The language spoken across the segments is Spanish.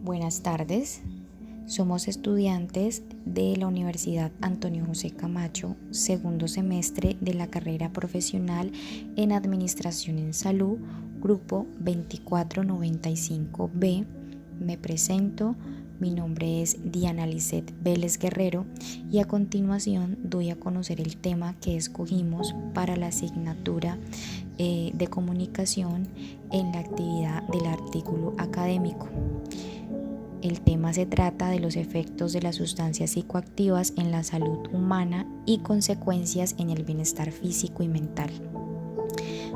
Buenas tardes, somos estudiantes de la Universidad Antonio José Camacho, segundo semestre de la carrera profesional en Administración en Salud, grupo 2495B. Me presento, mi nombre es Diana Lisset Vélez Guerrero y a continuación doy a conocer el tema que escogimos para la asignatura de comunicación en la actividad del artículo académico. El tema se trata de los efectos de las sustancias psicoactivas en la salud humana y consecuencias en el bienestar físico y mental.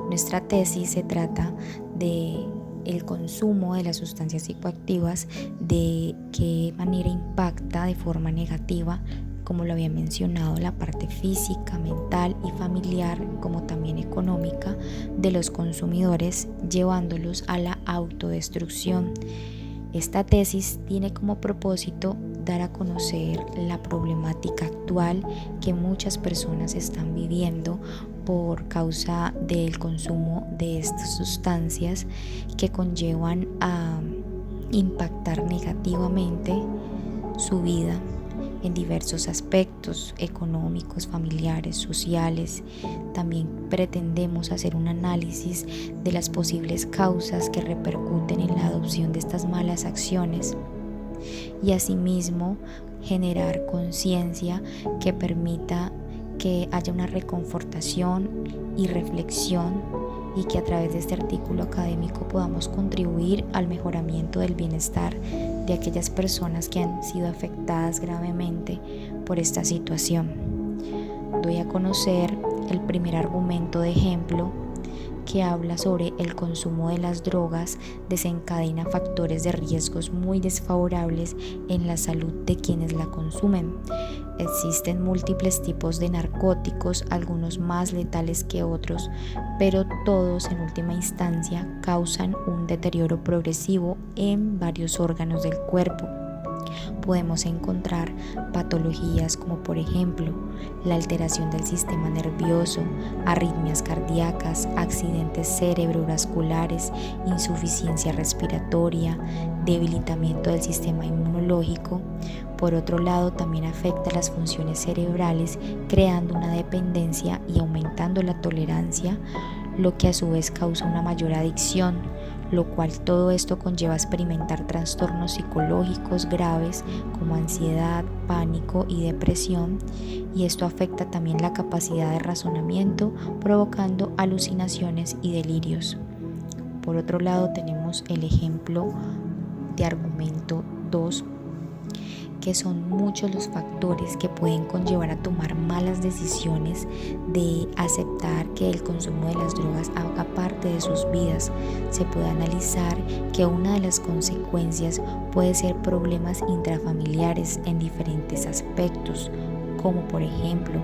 Nuestra tesis se trata de el consumo de las sustancias psicoactivas, de qué manera impacta de forma negativa, como lo había mencionado, la parte física, mental y familiar, como también económica, de los consumidores, llevándolos a la autodestrucción. Esta tesis tiene como propósito dar a conocer la problemática actual que muchas personas están viviendo por causa del consumo de estas sustancias que conllevan a impactar negativamente su vida en diversos aspectos económicos, familiares, sociales. También pretendemos hacer un análisis de las posibles causas que repercuten en la adopción de estas malas acciones y asimismo generar conciencia que permita que haya una reconfortación y reflexión y que a través de este artículo académico podamos contribuir al mejoramiento del bienestar de aquellas personas que han sido afectadas gravemente por esta situación. Doy a conocer el primer argumento de ejemplo que habla sobre el consumo de las drogas desencadena factores de riesgos muy desfavorables en la salud de quienes la consumen. Existen múltiples tipos de narcóticos, algunos más letales que otros, pero todos en última instancia causan un deterioro progresivo en varios órganos del cuerpo. Podemos encontrar patologías como por ejemplo la alteración del sistema nervioso, arritmias cardíacas, accidentes cerebrovasculares, insuficiencia respiratoria, debilitamiento del sistema inmunológico. Por otro lado, también afecta las funciones cerebrales, creando una dependencia y aumentando la tolerancia, lo que a su vez causa una mayor adicción, lo cual todo esto conlleva a experimentar trastornos psicológicos graves como ansiedad, pánico y depresión, y esto afecta también la capacidad de razonamiento, provocando alucinaciones y delirios. Por otro lado, tenemos el ejemplo de argumento 2, que son muchos los factores que pueden conllevar a tomar malas decisiones, de aceptar que el consumo de las drogas haga parte de sus vidas. Se puede analizar que una de las consecuencias puede ser problemas intrafamiliares en diferentes aspectos, como por ejemplo,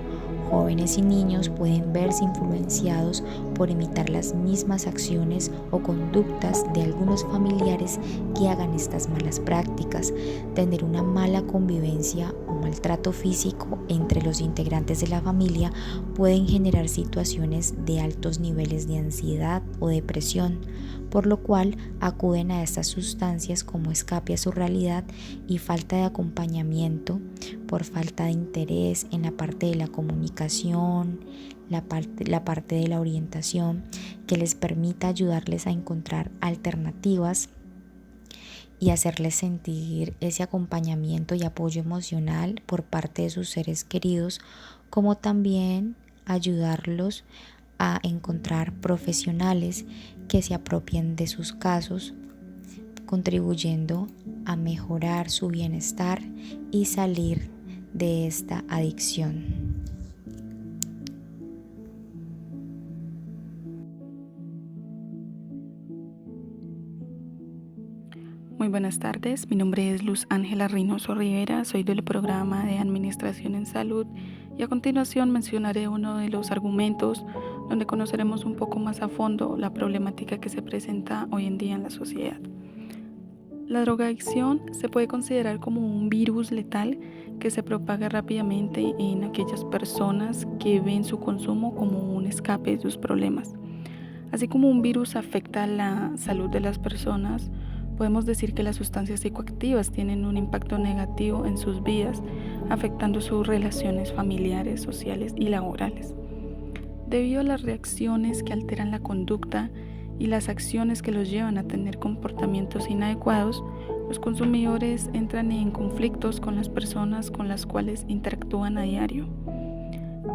jóvenes y niños pueden verse influenciados por imitar las mismas acciones o conductas de algunos familiares que hagan estas malas prácticas. Tener una mala convivencia o maltrato físico entre los integrantes de la familia pueden generar situaciones de altos niveles de ansiedad o depresión, por lo cual acuden a estas sustancias como escape a su realidad y falta de acompañamiento por falta de interés en la parte de la comunicación, la parte de la orientación que les permita ayudarles a encontrar alternativas y hacerles sentir ese acompañamiento y apoyo emocional por parte de sus seres queridos, como también ayudarlos a encontrar profesionales que se apropien de sus casos, contribuyendo a mejorar su bienestar y salir de esta adicción. Muy buenas tardes, mi nombre es Luz Ángela Reynoso Rivera, soy del programa de Administración en Salud y a continuación mencionaré uno de los argumentos donde conoceremos un poco más a fondo la problemática que se presenta hoy en día en la sociedad. La drogadicción se puede considerar como un virus letal que se propaga rápidamente en aquellas personas que ven su consumo como un escape de sus problemas. Así como un virus afecta la salud de las personas, podemos decir que las sustancias psicoactivas tienen un impacto negativo en sus vidas, afectando sus relaciones familiares, sociales y laborales. Debido a las reacciones que alteran la conducta y las acciones que los llevan a tener comportamientos inadecuados, los consumidores entran en conflictos con las personas con las cuales interactúan a diario.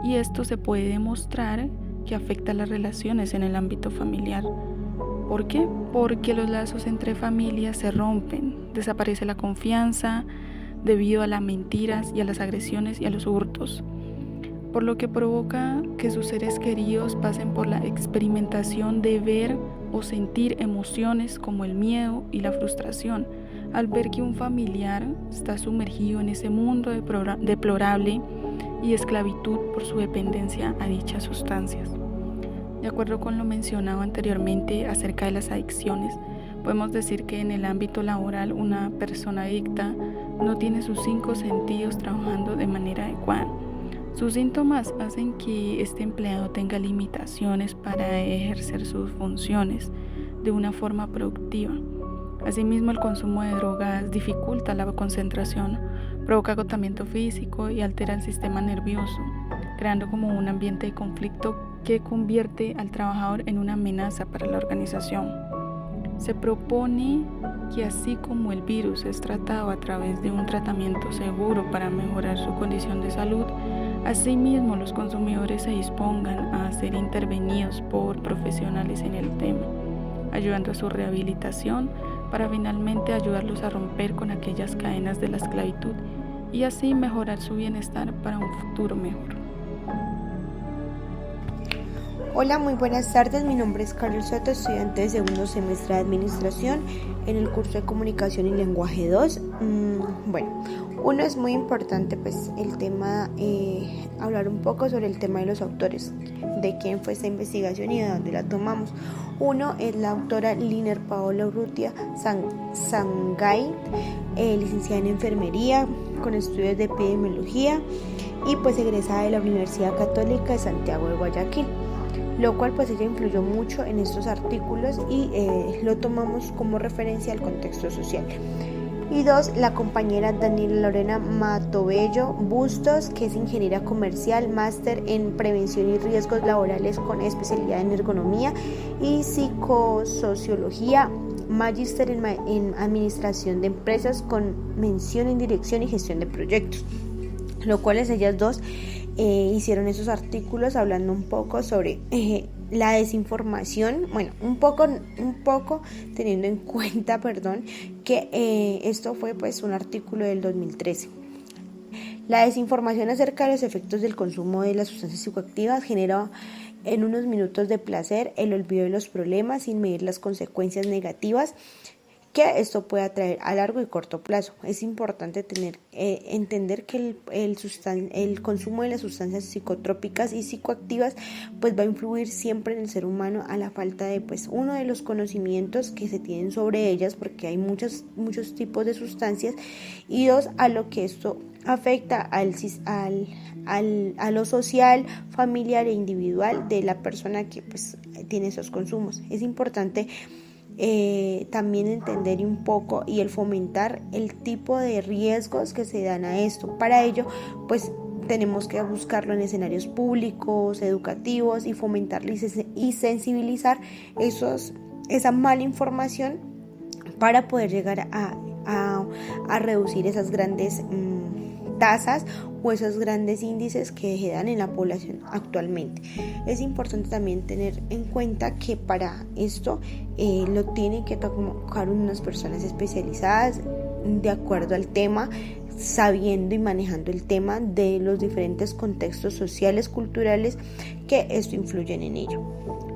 Y esto se puede demostrar que afecta las relaciones en el ámbito familiar. ¿Por qué? Porque los lazos entre familias se rompen, desaparece la confianza debido a las mentiras y a las agresiones y a los hurtos, por lo que provoca que sus seres queridos pasen por la experimentación de ver o sentir emociones como el miedo y la frustración al ver que un familiar está sumergido en ese mundo deplorable y esclavitud por su dependencia a dichas sustancias. De acuerdo con lo mencionado anteriormente acerca de las adicciones, podemos decir que en el ámbito laboral una persona adicta no tiene sus 5 sentidos trabajando de manera adecuada. Sus síntomas hacen que este empleado tenga limitaciones para ejercer sus funciones de una forma productiva. Asimismo, el consumo de drogas dificulta la concentración, provoca agotamiento físico y altera el sistema nervioso, creando como un ambiente de conflicto que convierte al trabajador en una amenaza para la organización. Se propone que así como el virus es tratado a través de un tratamiento seguro para mejorar su condición de salud, asimismo los consumidores se dispongan a ser intervenidos por profesionales en el tema, ayudando a su rehabilitación para finalmente ayudarlos a romper con aquellas cadenas de la esclavitud y así mejorar su bienestar para un futuro mejor. Hola, muy buenas tardes. Mi nombre es Carlos Soto, estudiante de segundo semestre de Administración en el curso de Comunicación y Lenguaje 2. Uno es muy importante pues el tema, hablar un poco sobre el tema de los autores, de quién fue esta investigación y de dónde la tomamos. Uno es la autora Liner Paola Urrutia Sangay, licenciada en Enfermería con estudios de epidemiología y pues egresada de la Universidad Católica de Santiago de Guayaquil, lo cual pues ella influyó mucho en estos artículos y lo tomamos como referencia al contexto social. Y 2, la compañera Daniela Lorena Matobello Bustos, que es ingeniera comercial, máster en prevención y riesgos laborales con especialidad en ergonomía y psicosociología, magíster en administración de empresas con mención en dirección y gestión de proyectos, lo cual ellas dos hicieron esos artículos hablando un poco sobre la desinformación, un poco teniendo en cuenta, que esto fue pues un artículo del 2013. La desinformación acerca de los efectos del consumo de las sustancias psicoactivas genera en unos minutos de placer el olvido de los problemas sin medir las consecuencias negativas que esto puede traer a largo y corto plazo. Es importante entender que el consumo de las sustancias psicotrópicas y psicoactivas pues va a influir siempre en el ser humano a la falta de pues uno de los conocimientos que se tienen sobre ellas, porque hay muchos tipos de sustancias, y 2, a lo que esto afecta a lo social, familiar e individual de la persona que pues tiene esos consumos. Es importante también entender un poco y el fomentar el tipo de riesgos que se dan a esto. Para ello, pues tenemos que buscarlo en escenarios públicos, educativos y fomentar y sensibilizar esa mala información para poder llegar a reducir esas grandes tasas o esos grandes índices que se dan en la población actualmente. Es importante también tener en cuenta que para esto lo tienen que tocar unas personas especializadas de acuerdo al tema, sabiendo y manejando el tema de los diferentes contextos sociales, culturales que esto influyen en ello,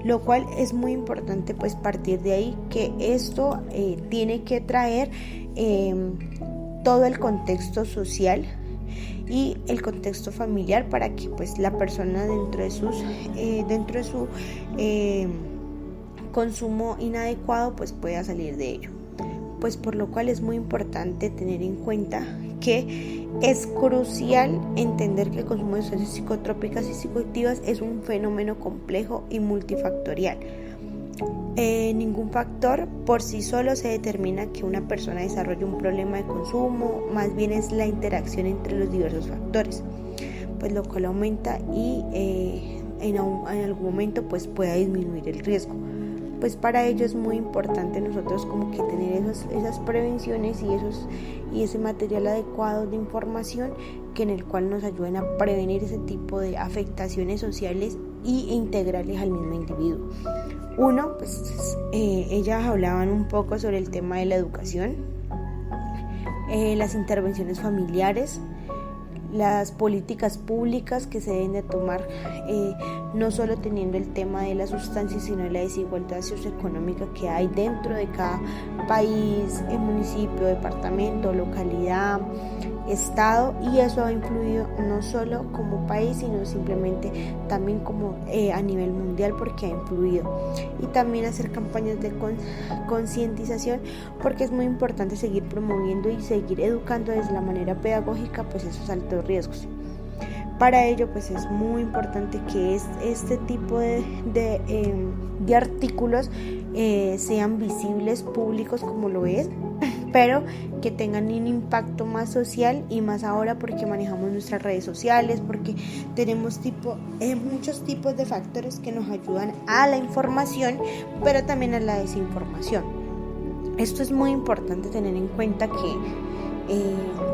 lo cual es muy importante pues partir de ahí, que esto tiene que traer todo el contexto social y el contexto familiar para que pues la persona dentro de su consumo inadecuado pues pueda salir de ello, pues por lo cual es muy importante tener en cuenta que es crucial entender que el consumo de sustancias psicotrópicas y psicoactivas es un fenómeno complejo y multifactorial, Ningún factor por sí solo se determina que una persona desarrolle un problema de consumo, más bien es la interacción entre los diversos factores, pues lo cual aumenta y en algún momento pues pueda disminuir el riesgo. Pues para ello es muy importante nosotros como que tener esas prevenciones y ese material adecuado de información que en el cual nos ayuden a prevenir ese tipo de afectaciones sociales e integrales al mismo individuo. Uno, pues ellas hablaban un poco sobre el tema de la educación, las intervenciones familiares, las políticas públicas que se deben de tomar, no solo teniendo el tema de la sustancia, sino la desigualdad socioeconómica que hay dentro de cada país, municipio, departamento, localidad, estado, y eso ha influido no solo como país, sino simplemente también como a nivel mundial, porque ha influido. Y también hacer campañas de concientización, porque es muy importante seguir promoviendo y seguir educando desde la manera pedagógica pues esos altos riesgos. Para ello pues es muy importante que este tipo de artículos sean visibles, públicos como lo es, pero que tengan un impacto más social, y más ahora porque manejamos nuestras redes sociales, porque tenemos muchos tipos de factores que nos ayudan a la información, pero también a la desinformación. Esto es muy importante tener en cuenta que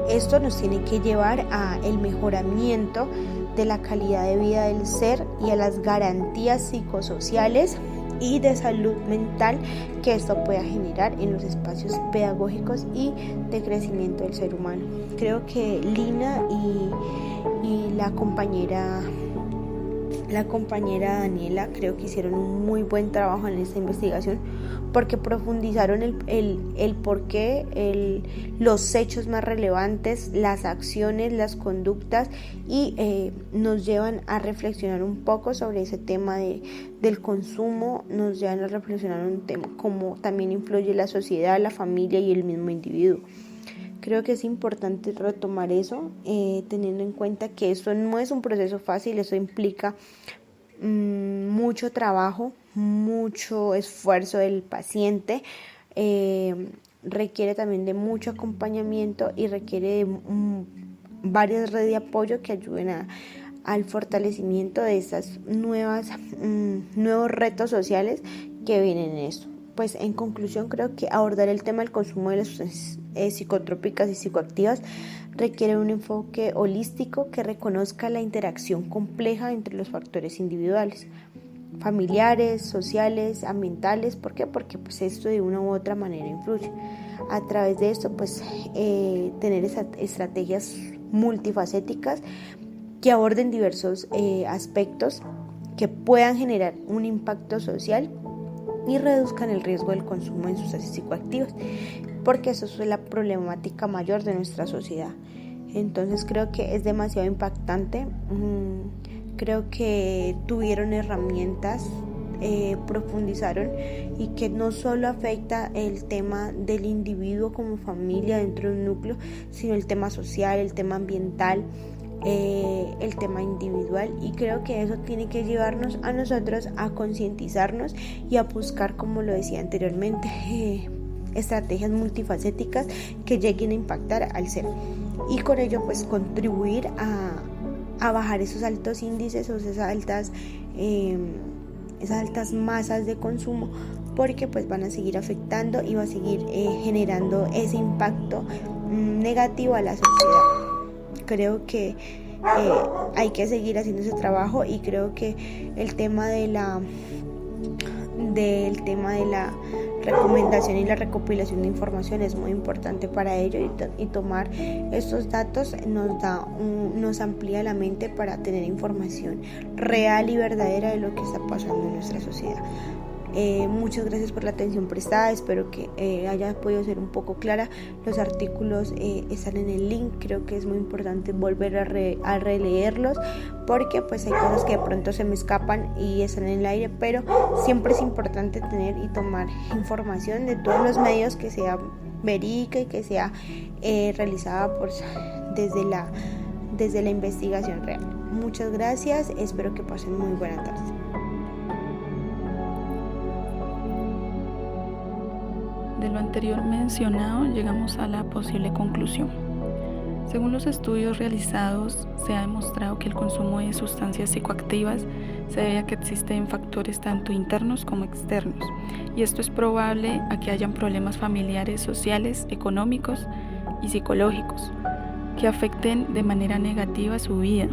esto nos tiene que llevar a el mejoramiento de la calidad de vida del ser y a las garantías psicosociales y de salud mental que esto pueda generar en los espacios pedagógicos y de crecimiento del ser humano. Creo que Lina y la compañera Daniela creo que hicieron un muy buen trabajo en esta investigación, porque profundizaron el por qué, los hechos más relevantes, las acciones, las conductas, y nos llevan a reflexionar un poco sobre ese tema del consumo, nos llevan a reflexionar un tema cómo también influye la sociedad, la familia y el mismo individuo. Creo que es importante retomar eso, teniendo en cuenta que esto no es un proceso fácil, eso implica mucho trabajo, mucho esfuerzo del paciente, requiere también de mucho acompañamiento y requiere de varias redes de apoyo que ayuden al fortalecimiento de estas nuevos retos sociales que vienen en esto. Pues en conclusión, creo que abordar el tema del consumo de las sustancias psicotrópicas y psicoactivas requiere un enfoque holístico que reconozca la interacción compleja entre los factores individuales, familiares, sociales, ambientales. ¿Por qué? Porque pues esto de una u otra manera influye. A través de esto pues tener estrategias multifacéticas que aborden diversos aspectos que puedan generar un impacto social y reduzcan el riesgo del consumo de sustancias psicoactivas, porque eso es la problemática mayor de nuestra sociedad. Entonces creo que es demasiado impactante. Creo que tuvieron herramientas, profundizaron, y que no solo afecta el tema del individuo como familia dentro de un núcleo, sino el tema social, el tema ambiental, el tema individual, y creo que eso tiene que llevarnos a nosotros a concientizarnos y a buscar, como lo decía anteriormente, estrategias multifacéticas que lleguen a impactar al ser, y con ello pues contribuir a bajar esos altos índices o esas altas masas de consumo, porque pues van a seguir afectando y va a seguir generando ese impacto negativo a la sociedad. Creo que hay que seguir haciendo ese trabajo, y creo que el tema de la recomendación y la recopilación de información es muy importante para ello, y tomar estos datos nos amplía la mente para tener información real y verdadera de lo que está pasando en nuestra sociedad. Muchas gracias por la atención prestada, espero que haya podido ser un poco clara. Los artículos están en el link, creo que es muy importante volver a releerlos, porque pues hay cosas que de pronto se me escapan y están en el aire, pero siempre es importante tener y tomar información de todos los medios, que sea verídica y que sea realizada desde la investigación real. Muchas gracias, espero que pasen muy buena tarde. lo anterior mencionado, llegamos a la posible conclusión. Según los estudios realizados, se ha demostrado que el consumo de sustancias psicoactivas se debe a que existen factores tanto internos como externos, y esto es probable a que hayan problemas familiares, sociales, económicos y psicológicos que afecten de manera negativa su vida.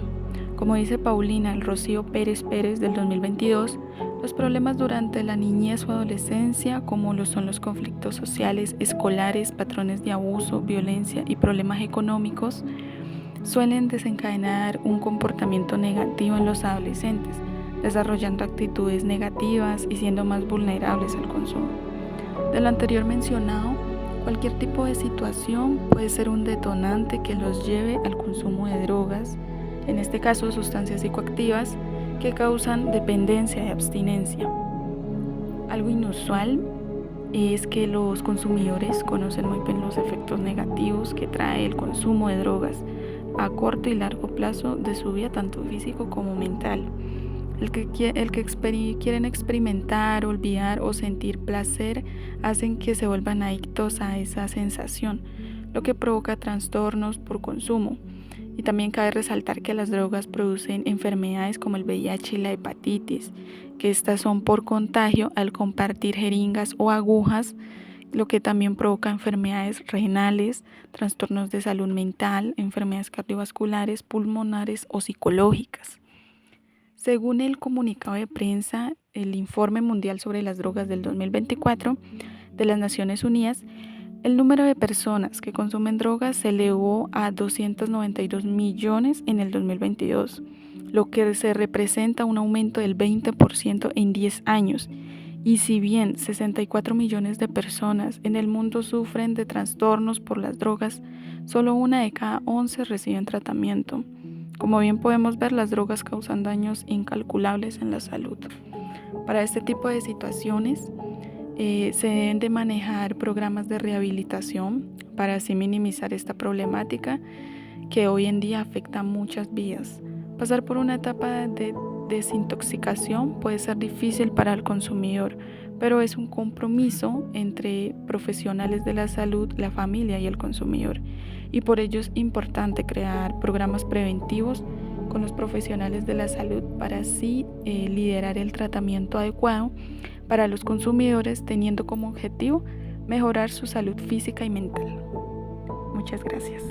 Como dice Paulina Rocío Pérez del 2022, los problemas durante la niñez o adolescencia, como lo son los conflictos sociales, escolares, patrones de abuso, violencia y problemas económicos, suelen desencadenar un comportamiento negativo en los adolescentes, desarrollando actitudes negativas y siendo más vulnerables al consumo. De lo anterior mencionado, cualquier tipo de situación puede ser un detonante que los lleve al consumo de drogas, en este caso sustancias psicoactivas, que causan dependencia y abstinencia. Algo inusual es que los consumidores conocen muy bien los efectos negativos que trae el consumo de drogas a corto y largo plazo de su vida, tanto físico como mental. El que quieren experimentar, olvidar o sentir placer hacen que se vuelvan adictos a esa sensación, lo que provoca trastornos por consumo. Y también cabe resaltar que las drogas producen enfermedades como el VIH y la hepatitis, que estas son por contagio al compartir jeringas o agujas, lo que también provoca enfermedades renales, trastornos de salud mental, enfermedades cardiovasculares, pulmonares o psicológicas. Según el comunicado de prensa, el Informe Mundial sobre las Drogas del 2024 de las Naciones Unidas, el número de personas que consumen drogas se elevó a 292 millones en el 2022, lo que se representa un aumento del 20% en 10 años. Y si bien 64 millones de personas en el mundo sufren de trastornos por las drogas, solo 1 de cada 11 reciben tratamiento. Como bien podemos ver, las drogas causan daños incalculables en la salud. Para este tipo de situaciones, se deben de manejar programas de rehabilitación para así minimizar esta problemática que hoy en día afecta a muchas vidas. Pasar por una etapa de desintoxicación puede ser difícil para el consumidor, pero es un compromiso entre profesionales de la salud, la familia y el consumidor. Y por ello es importante crear programas preventivos con los profesionales de la salud para así liderar el tratamiento adecuado para los consumidores, teniendo como objetivo mejorar su salud física y mental. Muchas gracias.